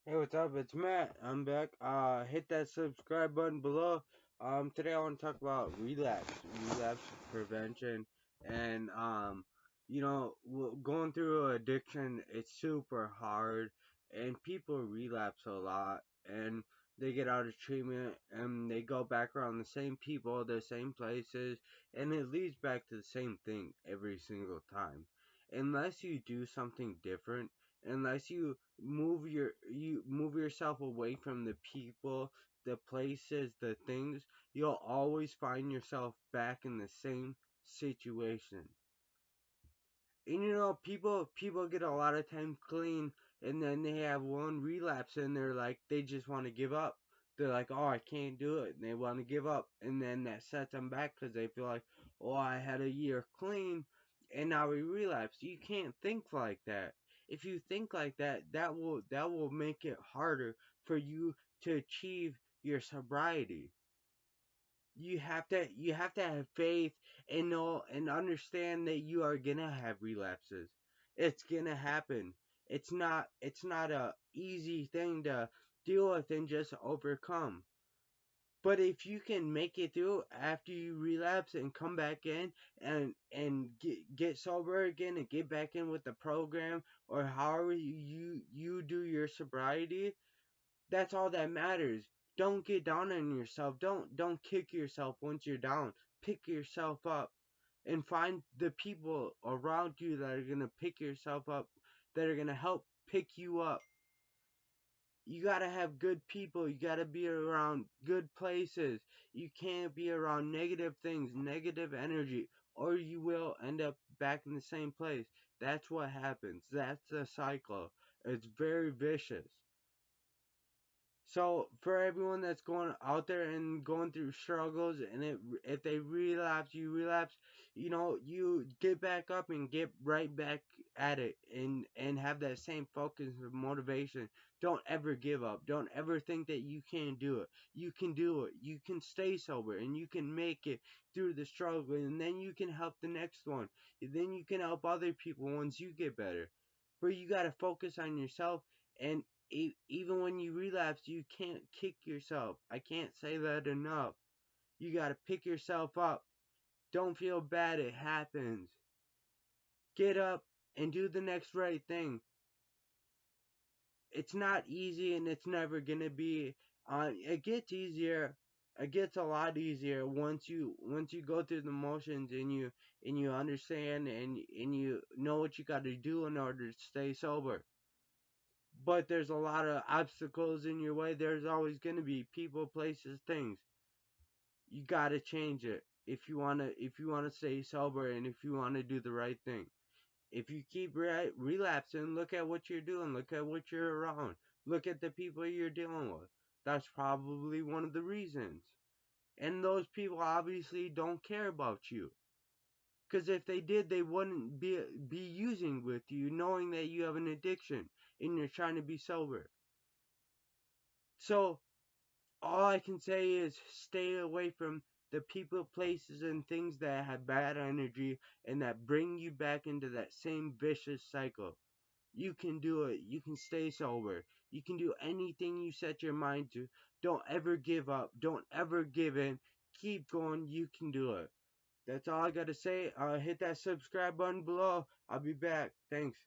Hey, what's up? It's Matt. I'm back. Hit that subscribe button below. Today I want to talk about relapse prevention, and going through addiction, it's super hard, and people relapse a lot, and they get out of treatment, and they go back around the same people, the same places, and it leads back to the same thing every single time. Unless you do something different, unless you move yourself away from the people, the places, the things, you'll always find yourself back in the same situation. And people get a lot of time clean, and then they have one relapse, and they're like, they just want to give up. They're like, oh, I can't do it, and they want to give up, and then that sets them back because they feel like, oh, I had a year clean, and now we relapse. You can't think like that. If you think like that, that will make it harder for you to achieve your sobriety. You have to have faith and know and understand that you are gonna have relapses. It's gonna happen. It's not a easy thing to deal with and just overcome. But if you can make it through after you relapse and come back in and get sober again and get back in with the program, or however you do your sobriety, that's all that matters. Don't get down on yourself. Don't kick yourself once you're down. Pick yourself up and find the people around you that are gonna pick yourself up, that are gonna help pick you up. You gotta have good people. You gotta be around good places. You can't be around negative things, negative energy, or you will end up back in the same place. That's what happens. That's the cycle. It's very vicious. So for everyone that's going out there and going through struggles, and if they relapse, you relapse, you get back up and get right back at it, and have that same focus and motivation. Don't ever give up. Don't ever think that you can't do it. You can do it. You can stay sober, and you can make it through the struggle, and then you can help the next one. Then you can help other people once you get better. But you got to focus on yourself, and even when you relapse, you can't kick yourself. I can't say that enough. You gotta pick yourself up. Don't feel bad, it happens. Get up and do the next right thing. It's not easy, and it's never gonna be. It gets easier. It gets a lot easier once you go through the motions, and you understand, and you know what you got to do in order to stay sober. But there's a lot of obstacles in your way. There's always going to be people, places, things. You got to change it if you want to stay sober, and if you want to do the right thing. If you keep relapsing, look at what you're doing. Look at what you're around. Look at the people you're dealing with. That's probably one of the reasons. And those people obviously don't care about you. Because if they did, they wouldn't be using with you, knowing that you have an addiction and you're trying to be sober. So all I can say is stay away from the people, places, and things that have bad energy and that bring you back into that same vicious cycle. You can do it. You can stay sober. You can do anything you set your mind to. Don't ever give up. Don't ever give in. Keep going. You can do it. That's all I got to say. Hit that subscribe button below. I'll be back. Thanks.